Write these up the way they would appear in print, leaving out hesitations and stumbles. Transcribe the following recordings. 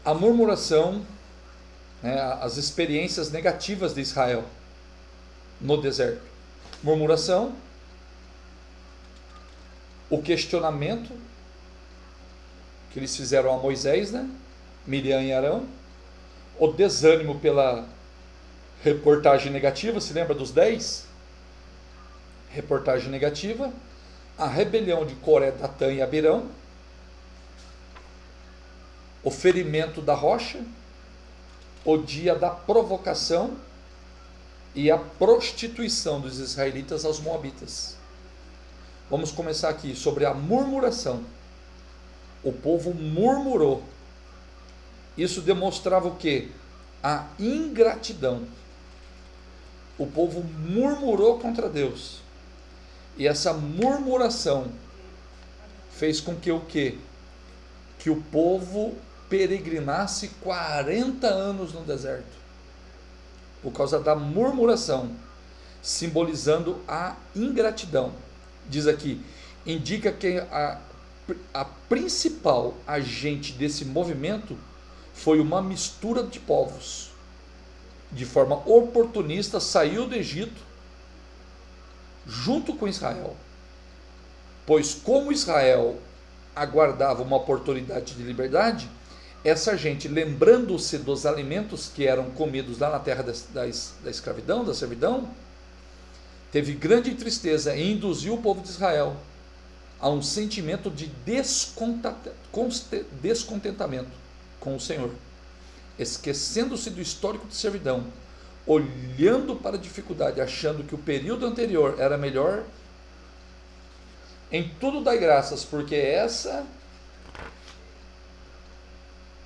A murmuração, né, as experiências negativas de Israel no deserto. Murmuração, o questionamento que eles fizeram a Moisés, né? Miriam e Arão, o desânimo pela reportagem negativa, se lembra dos 10? Reportagem negativa, a rebelião de Coré, Datã e Abirão, o ferimento da rocha, o dia da provocação e a prostituição dos israelitas aos moabitas. Vamos começar aqui sobre a murmuração. O povo murmurou. Isso demonstrava o quê? A ingratidão. O povo murmurou contra Deus. E essa murmuração fez com que o quê? Que o povo peregrinasse 40 anos no deserto. Por causa da murmuração, simbolizando a ingratidão. Diz aqui, indica que a principal agente desse movimento foi uma mistura de povos. De forma oportunista, saiu do Egito junto com Israel. Pois como Israel aguardava uma oportunidade de liberdade, essa gente, lembrando-se dos alimentos que eram comidos lá na terra da escravidão, da servidão, teve grande tristeza e induziu o povo de Israel a um sentimento de descontentamento com o Senhor, esquecendo-se do histórico de servidão, olhando para a dificuldade, achando que o período anterior era melhor. Em tudo dai graças, porque essa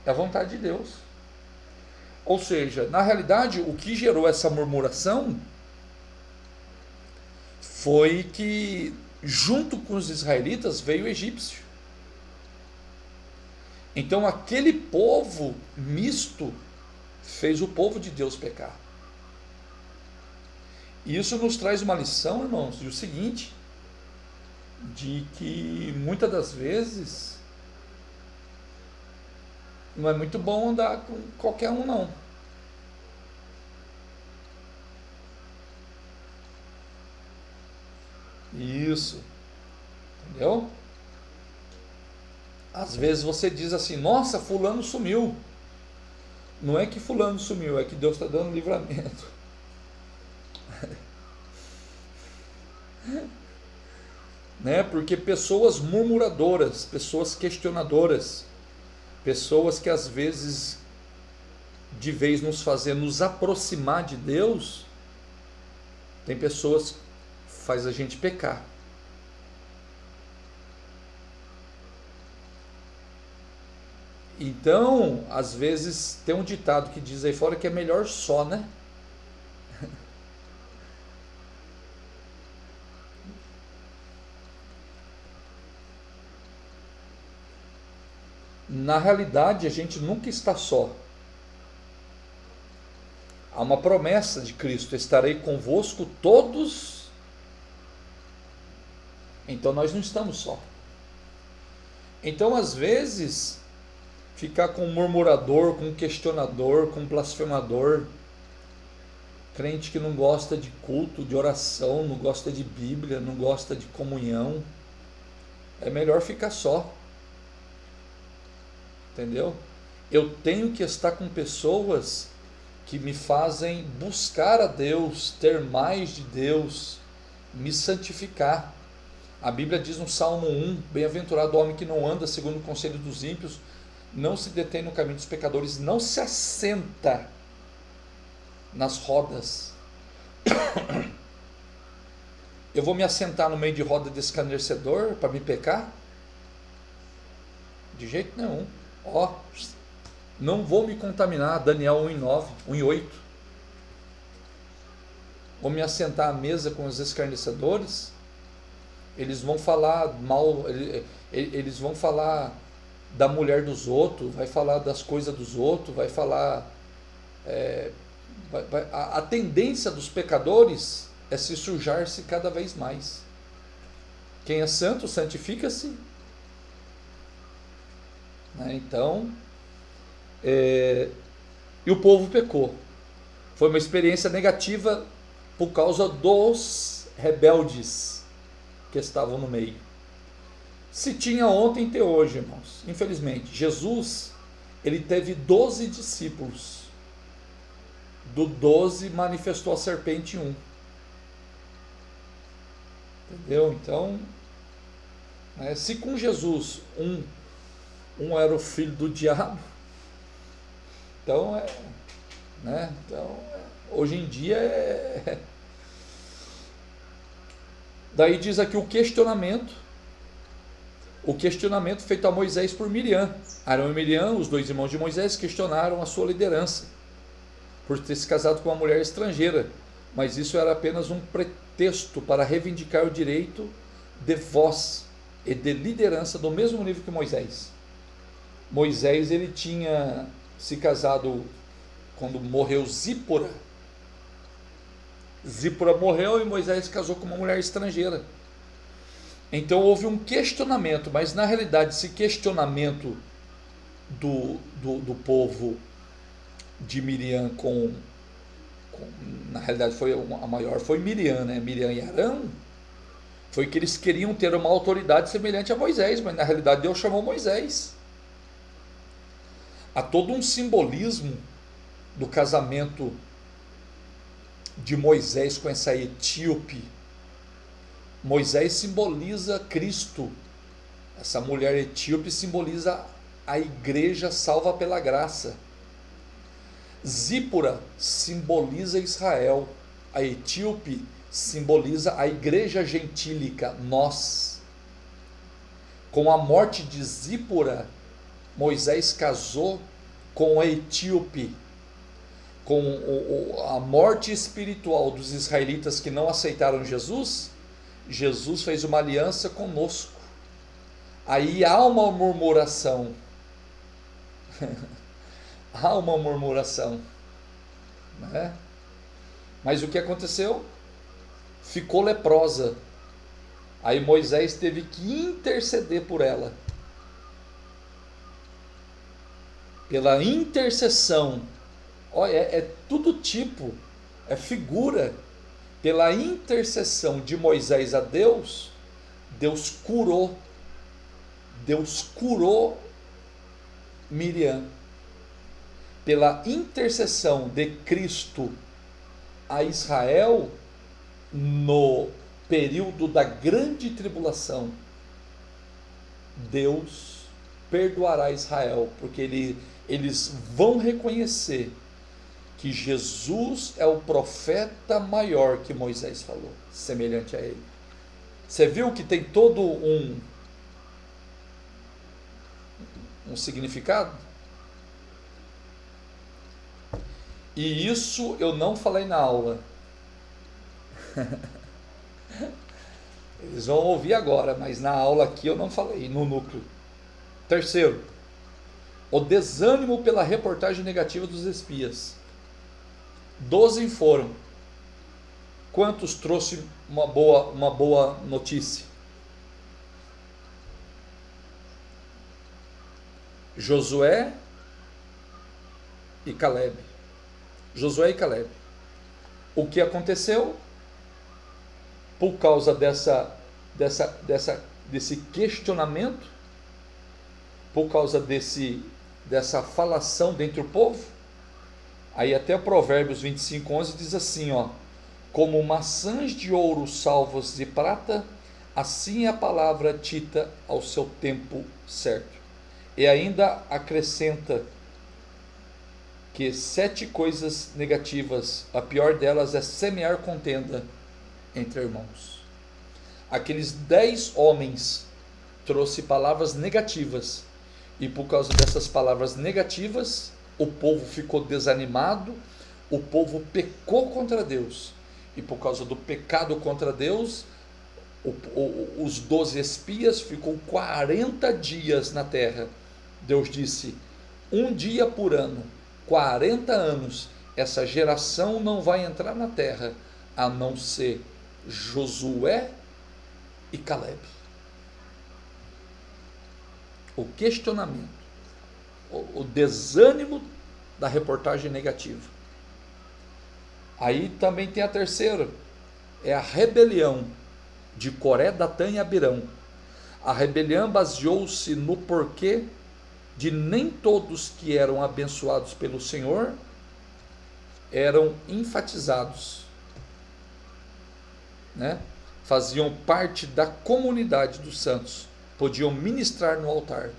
é a vontade de Deus. Ou seja, na realidade, o que gerou essa murmuração foi que, junto com os israelitas, veio o egípcio. Então, aquele povo misto fez o povo de Deus pecar. E isso nos traz uma lição, irmãos, de o seguinte, de que muitas das vezes não é muito bom andar com qualquer um, não. Isso. Entendeu? Às vezes você diz assim, nossa, fulano sumiu. Não é que fulano sumiu, é que Deus está dando livramento. Né? Porque pessoas murmuradoras, pessoas questionadoras, pessoas que às vezes, de vez nos fazer nos aproximar de Deus, tem pessoas que faz a gente pecar. Então, às vezes, tem um ditado que diz aí fora que é melhor só, né? Na realidade, a gente nunca está só. Há uma promessa de Cristo: estarei convosco todos. Então nós não estamos só. Então, às vezes, ficar com um murmurador, com um questionador, com um blasfemador, crente que não gosta de culto, de oração, não gosta de Bíblia, não gosta de comunhão, é melhor ficar só. Entendeu? Eu tenho que estar com pessoas que me fazem buscar a Deus, ter mais de Deus, me santificar. A Bíblia diz no Salmo 1, bem-aventurado o homem que não anda segundo o conselho dos ímpios, não se detém no caminho dos pecadores, não se assenta nas rodas. Eu vou me assentar no meio de roda de escarnecedor para me pecar? De jeito nenhum. Não vou me contaminar, Daniel 1:9, 1:8. Vou me assentar à mesa com os escarnecedores, eles vão falar mal, eles vão falar da mulher dos outros, vai falar das coisas dos outros, vai falar... a tendência dos pecadores é se sujar-se cada vez mais. Quem é santo, santifica-se. Então, E o povo pecou. Foi uma experiência negativa por causa dos rebeldes que estavam no meio. Se tinha ontem, tem hoje, irmãos. Infelizmente, Jesus, ele teve 12 discípulos. Do 12 manifestou a serpente em um. Entendeu? Então, se com Jesus um era o filho do diabo, então hoje em dia daí diz aqui o questionamento feito a Moisés por Miriam. Arão e Miriam, os dois irmãos de Moisés, questionaram a sua liderança por ter se casado com uma mulher estrangeira, mas isso era apenas um pretexto para reivindicar o direito de voz e de liderança do mesmo nível que Moisés. Moisés, ele tinha se casado quando morreu Zípora. Zípora morreu e Moisés se casou com uma mulher estrangeira. Então houve um questionamento, mas na realidade esse questionamento do povo de Miriam na realidade a maior foi Miriam, né? Miriam e Arão, foi que eles queriam ter uma autoridade semelhante a Moisés, mas na realidade Deus chamou Moisés. Há todo um simbolismo do casamento de Moisés com essa etíope. Moisés simboliza Cristo, essa mulher etíope simboliza a igreja salva pela graça. Zípora simboliza Israel, a etíope simboliza a igreja gentílica, nós. Com a morte de Zípora, Moisés casou com a etíope. Com a morte espiritual dos israelitas que não aceitaram Jesus, Jesus fez uma aliança conosco. Aí há uma murmuração. Há uma murmuração, né? Mas o que aconteceu? Ficou leprosa. Aí Moisés teve que interceder por ela. Pela intercessão, olha, é tudo tipo, é figura. Pela intercessão de Moisés a Deus, Deus curou Miriam. Pela intercessão de Cristo a Israel, no período da grande tribulação, Deus perdoará Israel, porque eles vão reconhecer que Jesus é o profeta maior que Moisés falou, semelhante a ele. Você viu que tem todo um significado? E isso eu não falei na aula. Eles vão ouvir agora, mas na aula aqui eu não falei, no núcleo. Terceiro, o desânimo pela reportagem negativa dos espias. 12 foram. Quantos trouxe uma boa notícia? Josué e Caleb. Josué e Caleb. O que aconteceu? Por causa desse questionamento, por causa dessa falação dentre o povo, aí até Provérbios 25:11 diz assim, como maçãs de ouro salvas de prata, assim é a palavra dita ao seu tempo certo. E ainda acrescenta que 7 coisas negativas, a pior delas é semear contenda entre irmãos. Aqueles 10 homens trouxe palavras negativas, e por causa dessas palavras negativas, o povo ficou desanimado, o povo pecou contra Deus, e por causa do pecado contra Deus, os 12 espias ficou 40 dias na terra. Deus disse, um dia por ano, 40 anos, essa geração não vai entrar na terra, a não ser Josué e Caleb. O questionamento, o desânimo da reportagem negativa. Aí também tem a terceira, é a rebelião de Coré, Datã e Abirão. A rebelião baseou-se no porquê de nem todos que eram abençoados pelo Senhor eram enfatizados, né? Faziam parte da comunidade dos santos, podiam ministrar no altar.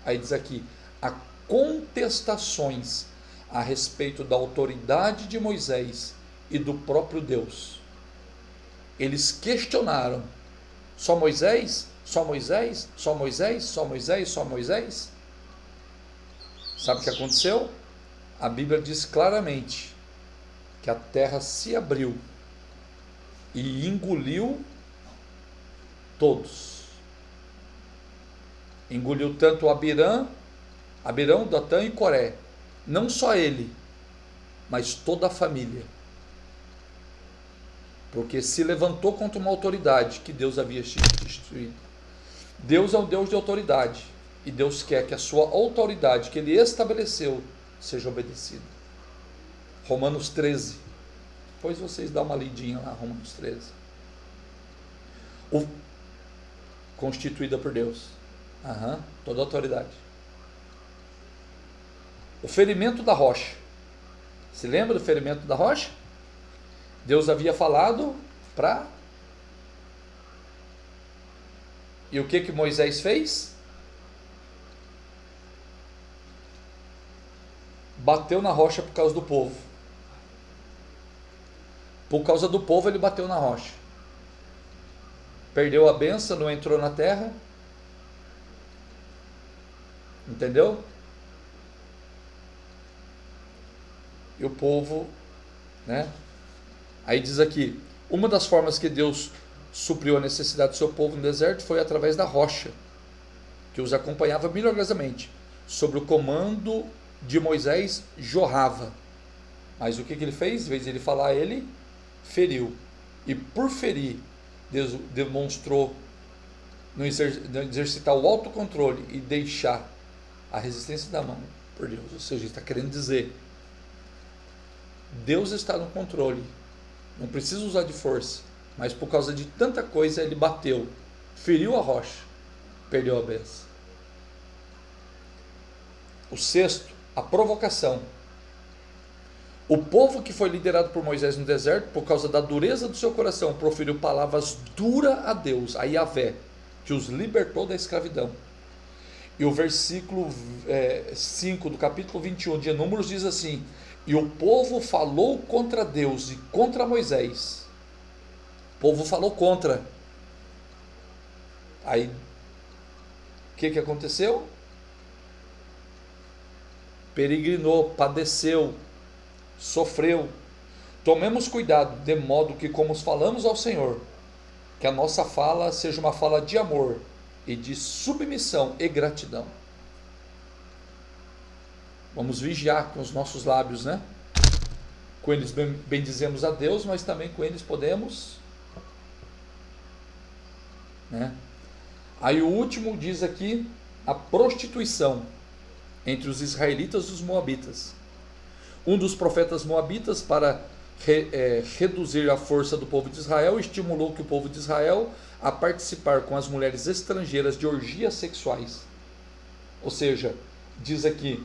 Aí diz aqui, há contestações a respeito da autoridade de Moisés e do próprio Deus. Eles questionaram, só Moisés? Só Moisés? Só Moisés? Só Moisés? Só Moisés? Sabe o que aconteceu? A Bíblia diz claramente que a terra se abriu e engoliu todos. Engoliu tanto Abirão, Datã e Coré. Não só ele, mas toda a família. Porque se levantou contra uma autoridade que Deus havia instituído. Deus é um Deus de autoridade. E Deus quer que a sua autoridade que Ele estabeleceu seja obedecida. Romanos 13. Depois vocês dão uma lidinha lá, Romanos 13. Constituída por Deus. Toda a autoridade. O ferimento da rocha. Se lembra do ferimento da rocha? Deus havia falado para... E o que Moisés fez? Bateu na rocha por causa do povo. Por causa do povo ele bateu na rocha. Perdeu a bênção, não entrou na terra. Entendeu? E o povo, né? Aí diz aqui, uma das formas que Deus supriu a necessidade do seu povo no deserto foi através da rocha, que os acompanhava milagrosamente. Sobre o comando de Moisés jorrava. Mas o que ele fez? Em vez de ele falar, ele feriu. E por ferir, Deus demonstrou não exercitar o autocontrole e deixar a resistência da mão por Deus. Ou seja, ele está querendo dizer, Deus está no controle, não precisa usar de força, mas por causa de tanta coisa ele bateu, feriu a rocha, perdeu a bênção. O sexto, a provocação. O povo que foi liderado por Moisés no deserto, por causa da dureza do seu coração, proferiu palavras duras a Deus, a Yahvé, que os libertou da escravidão. E o versículo 5 do capítulo 21 de Números diz assim, e o povo falou contra Deus e contra Moisés. O povo falou contra. Aí, o que aconteceu? Peregrinou, padeceu, sofreu. Tomemos cuidado, de modo que, como falamos ao Senhor, que a nossa fala seja uma fala de amor e de submissão e gratidão. Vamos vigiar com os nossos lábios, né? Com eles bendizemos a Deus, mas também com eles podemos, né? Aí o último diz aqui, a prostituição entre os israelitas e os moabitas. Um dos profetas moabitas, para reduzir a força do povo de Israel, estimulou que o povo de Israel a participar com as mulheres estrangeiras de orgias sexuais. Ou seja, diz aqui,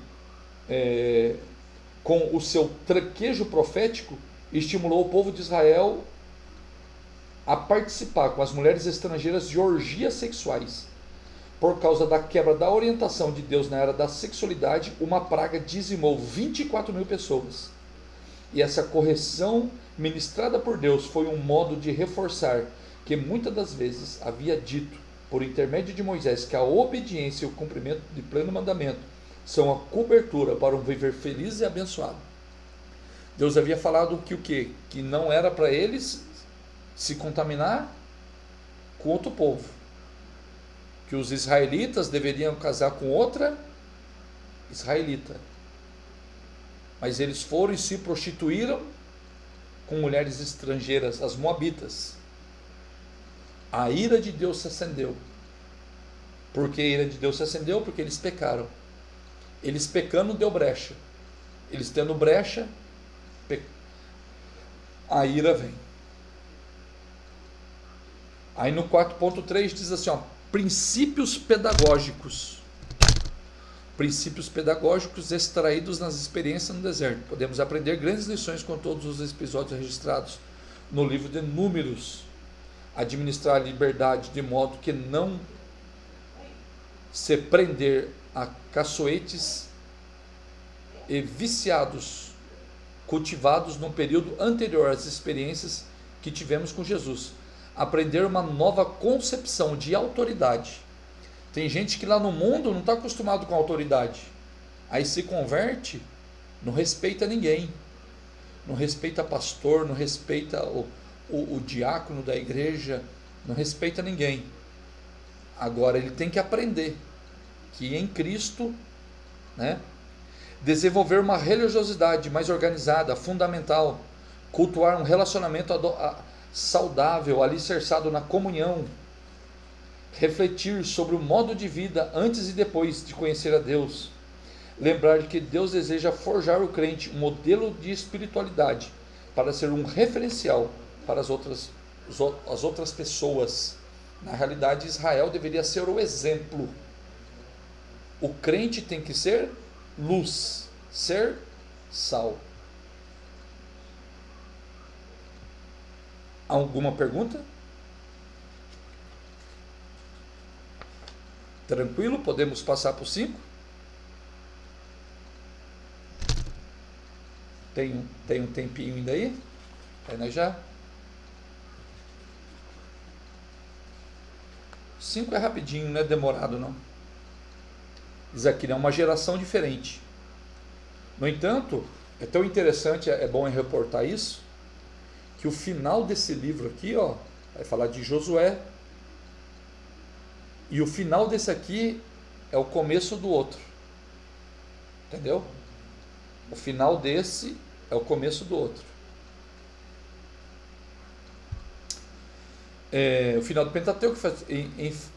com o seu traquejo profético, estimulou o povo de Israel a participar com as mulheres estrangeiras de orgias sexuais. Por causa da quebra da orientação de Deus na era da sexualidade, uma praga dizimou 24 mil pessoas. E essa correção ministrada por Deus foi um modo de reforçar que muitas das vezes havia dito, por intermédio de Moisés, que a obediência e o cumprimento de pleno mandamento são a cobertura para um viver feliz e abençoado. Deus havia falado que o quê? Que não era para eles se contaminar com outro povo. Que os israelitas deveriam casar com outra israelita. Mas eles foram e se prostituíram com mulheres estrangeiras, as moabitas. A ira de Deus se acendeu. Por que a ira de Deus se acendeu? Porque eles pecaram. Eles pecando deu brecha. Eles tendo brecha, a ira vem. Aí no 4.3 diz assim, ó, princípios pedagógicos. Princípios pedagógicos extraídos nas experiências no deserto. Podemos aprender grandes lições com todos os episódios registrados no livro de Números. Administrar a liberdade de modo que não se prender a caçoetes e viciados cultivados num período anterior às experiências que tivemos com Jesus. Aprender uma nova concepção de autoridade. Tem gente que lá no mundo não está acostumado com autoridade. Aí se converte, não respeita ninguém. Não respeita pastor, não respeita o diácono da igreja, não respeita ninguém. Agora ele tem que aprender que em Cristo, né, desenvolver uma religiosidade mais organizada, fundamental, cultuar um relacionamento saudável, alicerçado na comunhão, refletir sobre o modo de vida antes e depois de conhecer a Deus, lembrar de que Deus deseja forjar o crente um modelo de espiritualidade para ser um referencial para as outras pessoas. Na realidade, Israel deveria ser o exemplo. O crente tem que ser luz, ser sal. Alguma pergunta? Tranquilo? Podemos passar para o 5? Tem um tempinho ainda aí? Aí nós já. 5 é rapidinho, não é demorado não. Diz aqui, é uma geração diferente. No entanto, é tão interessante, é bom reportar isso, que o final desse livro aqui, ó, vai falar de Josué, e o final desse aqui é o começo do outro. Entendeu? O final desse é o começo do outro. O final do Pentateuco,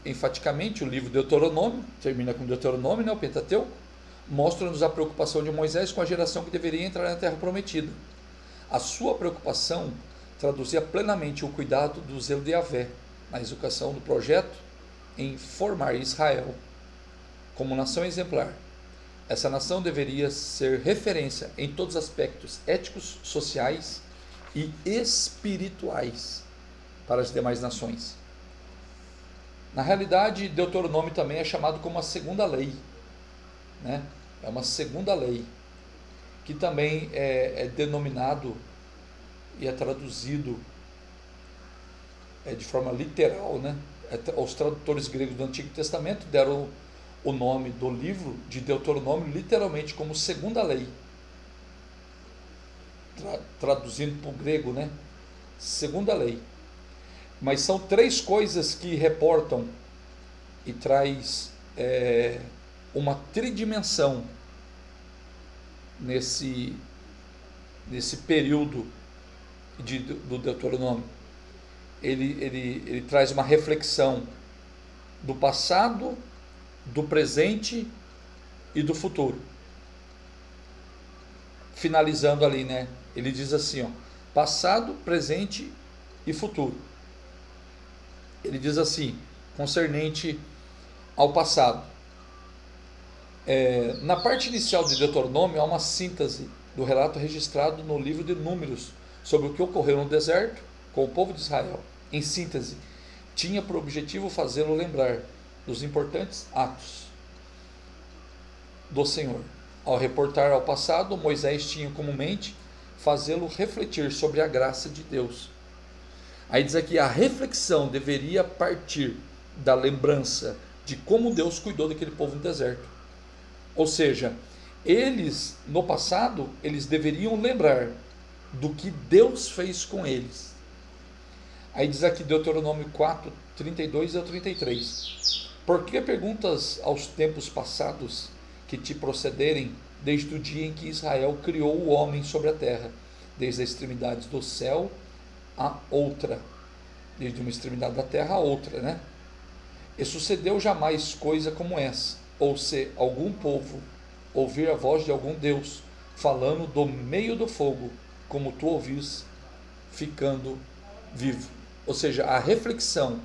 enfaticamente, o livro Deuteronômio, termina com Deuteronômio, né, o Pentateuco, mostra-nos a preocupação de Moisés com a geração que deveria entrar na Terra Prometida. A sua preocupação traduzia plenamente o cuidado do zelo de Yahvé na execução do projeto em formar Israel como nação exemplar. Essa nação deveria ser referência em todos os aspectos éticos, sociais e espirituais para as demais nações. Na realidade, Deuteronômio também é chamado como a segunda lei, né? É uma segunda lei, que também é denominado e é traduzido de forma literal, né? Os tradutores gregos do Antigo Testamento deram o nome do livro de Deuteronômio literalmente como segunda lei, traduzindo para o grego, né? Segunda lei. Mas são 3 coisas que reportam e traz uma tridimensão nesse período do Deuteronômio. Ele traz uma reflexão do passado, do presente e do futuro. Finalizando ali, né? Ele diz assim, ó, passado, presente e futuro. Ele diz assim, concernente ao passado. Na parte inicial de Deuteronômio há uma síntese do relato registrado no livro de Números sobre o que ocorreu no deserto com o povo de Israel. Em síntese, tinha por objetivo fazê-lo lembrar dos importantes atos do Senhor. Ao reportar ao passado, Moisés tinha comumente fazê-lo refletir sobre a graça de Deus. Aí diz aqui, a reflexão deveria partir da lembrança de como Deus cuidou daquele povo no deserto. Ou seja, eles, no passado, eles deveriam lembrar do que Deus fez com eles. Aí diz aqui Deuteronômio 4, 32 ao 33. Por que perguntas aos tempos passados que te procederem desde o dia em que Israel criou o homem sobre a terra, desde as extremidades do céu a outra, desde uma extremidade da terra a outra, né? E sucedeu jamais coisa como essa, ou se algum povo ouvir a voz de algum Deus falando do meio do fogo, como tu ouvis, ficando vivo. Ou seja, a reflexão.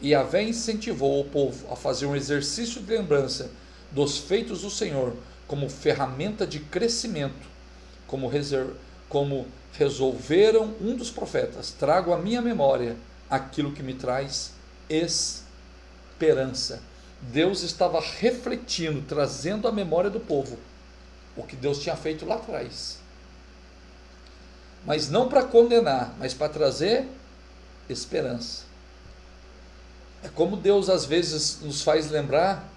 E Yahvé incentivou o povo a fazer um exercício de lembrança dos feitos do Senhor como ferramenta de crescimento, como resolveram um dos profetas: trago à minha memória aquilo que me traz esperança. Deus estava refletindo, trazendo à memória do povo o que Deus tinha feito lá atrás. Mas não para condenar, mas para trazer esperança. É como Deus às vezes nos faz lembrar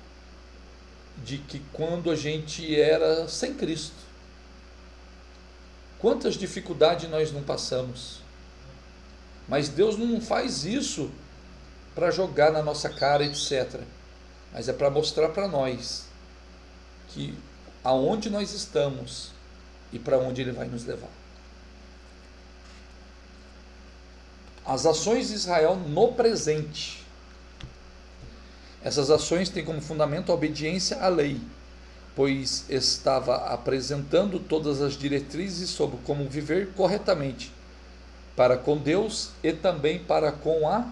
de que quando a gente era sem Cristo, quantas dificuldades nós não passamos. Mas Deus não faz isso para jogar na nossa cara, etc. Mas é para mostrar para nós que aonde nós estamos e para onde Ele vai nos levar. As ações de Israel no presente. Essas ações têm como fundamento a obediência à lei, pois estava apresentando todas as diretrizes sobre como viver corretamente para com Deus e também para com a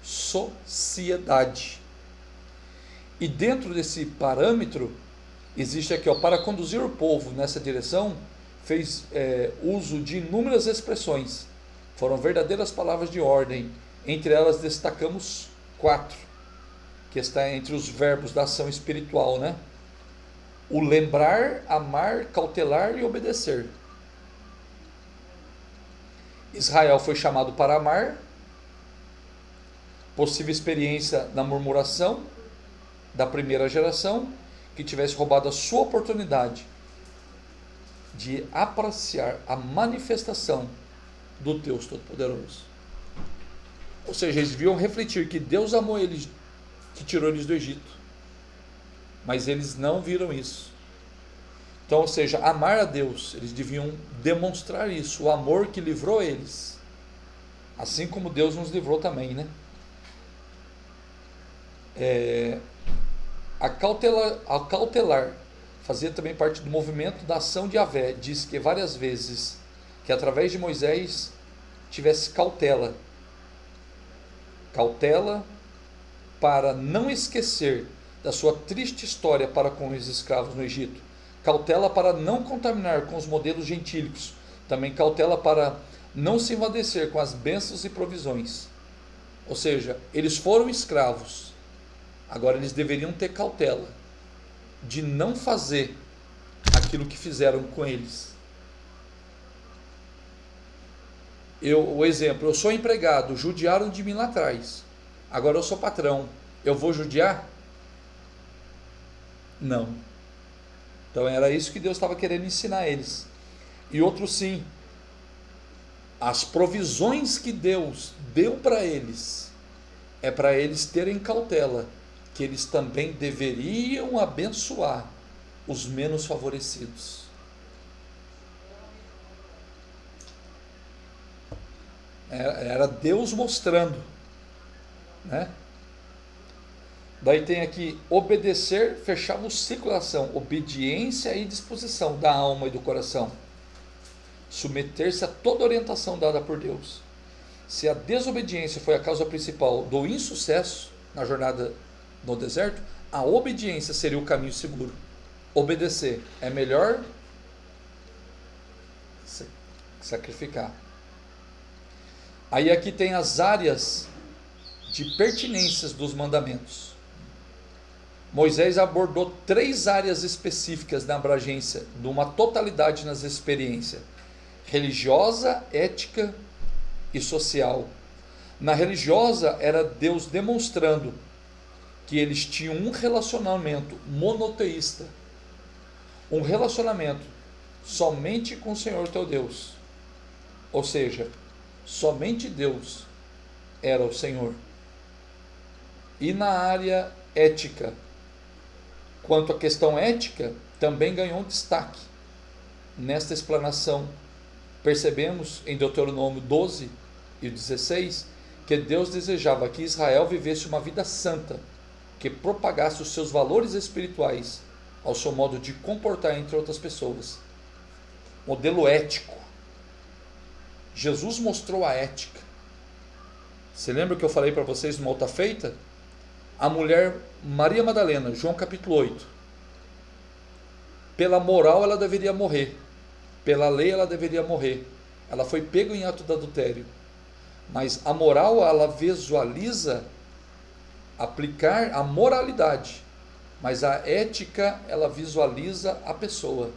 sociedade. E dentro desse parâmetro, existe aqui, para conduzir o povo nessa direção, fez uso de inúmeras expressões. Foram verdadeiras palavras de ordem. Entre elas destacamos 4, que está entre os verbos da ação espiritual, né? O lembrar, amar, cautelar e obedecer. Israel foi chamado para amar. Possível experiência na murmuração da primeira geração, que tivesse roubado a sua oportunidade de apreciar a manifestação do Deus Todo-Poderoso. Ou seja, eles deviam refletir que Deus amou eles, que tirou eles do Egito, mas eles não viram isso. Então, ou seja, amar a Deus, eles deviam demonstrar isso, o amor que livrou eles, assim como Deus nos livrou também, né? A cautelar fazia também parte do movimento da ação de Yahvé. Diz que várias vezes que através de Moisés tivesse cautela para não esquecer da sua triste história para com os escravos no Egito, cautela para não contaminar com os modelos gentílicos, também cautela para não se envadecer com as bênçãos e provisões. Ou seja, eles foram escravos, agora eles deveriam ter cautela de não fazer aquilo que fizeram com eles. O exemplo, eu sou empregado, judiaram de mim lá atrás, agora eu sou patrão, eu vou judiar? Não. Então era isso que Deus estava querendo ensinar eles. E outro sim, as provisões que Deus deu para eles, é para eles terem cautela, que eles também deveriam abençoar os menos favorecidos. Era Deus mostrando, né? Daí tem aqui, obedecer, fechava o ciclo da ação, obediência e disposição da alma e do coração. Submeter-se a toda orientação dada por Deus. Se a desobediência foi a causa principal do insucesso na jornada no deserto, a obediência seria o caminho seguro. Obedecer é melhor sacrificar. Aí aqui tem as áreas de pertinências dos mandamentos. Moisés abordou 3 áreas específicas na abrangência de uma totalidade nas experiências: religiosa, ética e social. Na religiosa era Deus demonstrando que eles tinham um relacionamento monoteísta, um relacionamento somente com o Senhor teu Deus, ou seja, somente Deus era o Senhor. E na área ética, quanto à questão ética, também ganhou um destaque nesta explanação. Percebemos em Deuteronômio 12 e 16 que Deus desejava que Israel vivesse uma vida santa, que propagasse os seus valores espirituais ao seu modo de comportar entre outras pessoas. Modelo ético. Jesus mostrou a ética. Você lembra que eu falei para vocês numa outra feita? A mulher Maria Madalena, João capítulo 8. Pela moral ela deveria morrer. Pela lei ela deveria morrer. Ela foi pega em ato de adultério. Mas a moral, ela visualiza aplicar a moralidade. Mas a ética, ela visualiza a pessoa.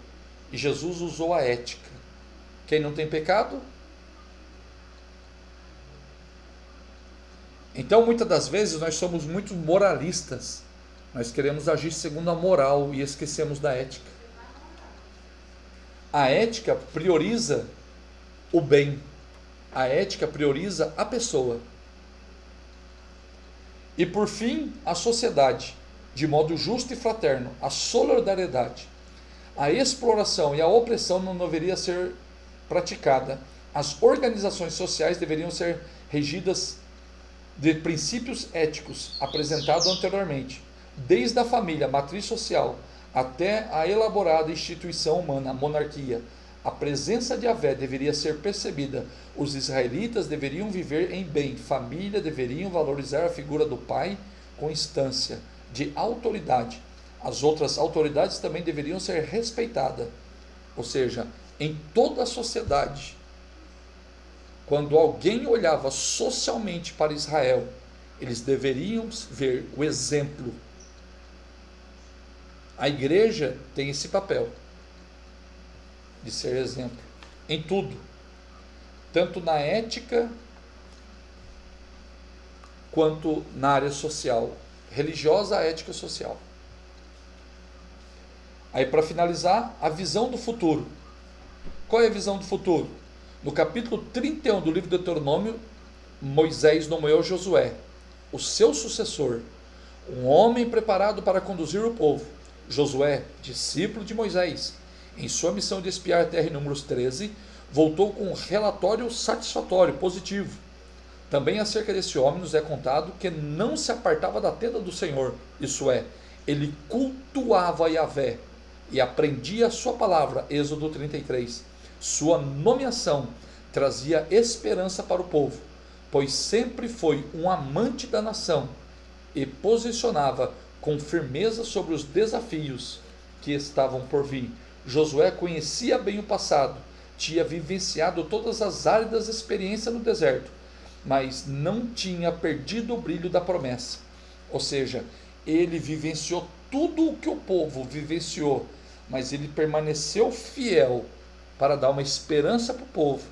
E Jesus usou a ética. Quem não tem pecado? Então, muitas das vezes, nós somos muito moralistas. Nós queremos agir segundo a moral e esquecemos da ética. A ética prioriza o bem. A ética prioriza a pessoa. E por fim, a sociedade, de modo justo e fraterno, a solidariedade. A exploração e a opressão não deveria ser praticada. As organizações sociais deveriam ser regidas de princípios éticos apresentados anteriormente, desde a família, a matriz social, até a elaborada instituição humana, a monarquia. A presença de Yahvé deveria ser percebida. Os israelitas deveriam viver em bem. Família deveriam valorizar a figura do pai com instância de autoridade. As outras autoridades também deveriam ser respeitadas. Ou seja, em toda a sociedade, quando alguém olhava socialmente para Israel, eles deveriam ver o exemplo. A igreja tem esse papel de ser exemplo em tudo, tanto na ética quanto na área social, religiosa, ética e social. Aí, para finalizar, a visão do futuro. Qual é a visão do futuro? No capítulo 31 do livro de Deuteronômio, Moisés nomeou Josué, o seu sucessor, um homem preparado para conduzir o povo. Josué, discípulo de Moisés, em sua missão de espiar a terra em Números 13, voltou com um relatório satisfatório, positivo. Também acerca desse homem nos é contado que não se apartava da tenda do Senhor, isso é, ele cultuava Yahvé e aprendia a sua palavra, Êxodo 33. Sua nomeação trazia esperança para o povo, pois sempre foi um amante da nação e posicionava com firmeza sobre os desafios que estavam por vir. Josué conhecia bem o passado, tinha vivenciado todas as áridas experiências no deserto, mas não tinha perdido o brilho da promessa. Ou seja, ele vivenciou tudo o que o povo vivenciou, mas ele permaneceu fiel para dar uma esperança para o povo,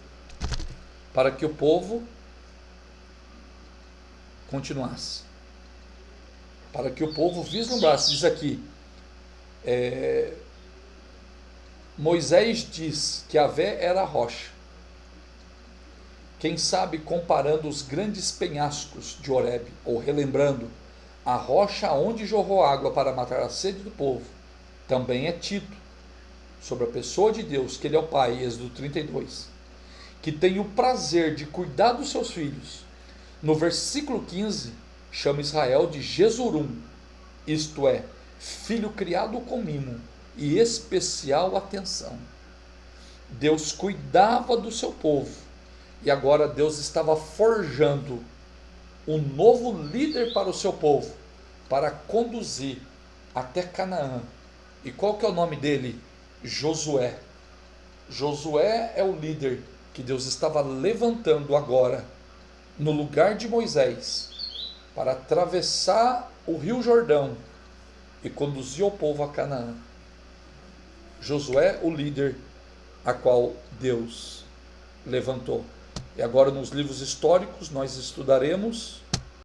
para que o povo continuasse, para que o povo vislumbrasse. Diz aqui, Moisés diz que Yahvé era a rocha. Quem sabe comparando os grandes penhascos de Horebe, ou relembrando a rocha onde jorrou água para matar a sede do povo, também é Tito, sobre a pessoa de Deus, que ele é o Pai, Êxodo 32, que tem o prazer de cuidar dos seus filhos. No versículo 15, chama Israel de Jesurum, isto é, filho criado com mimo e especial atenção. Deus cuidava do seu povo, e agora Deus estava forjando um novo líder para o seu povo, para conduzir até Canaã. E qual que é o nome dele? Josué. Josué é o líder que Deus estava levantando agora, no lugar de Moisés, para atravessar o rio Jordão e conduzir o povo a Canaã. Josué, o líder a qual Deus levantou. E agora nos livros históricos nós estudaremos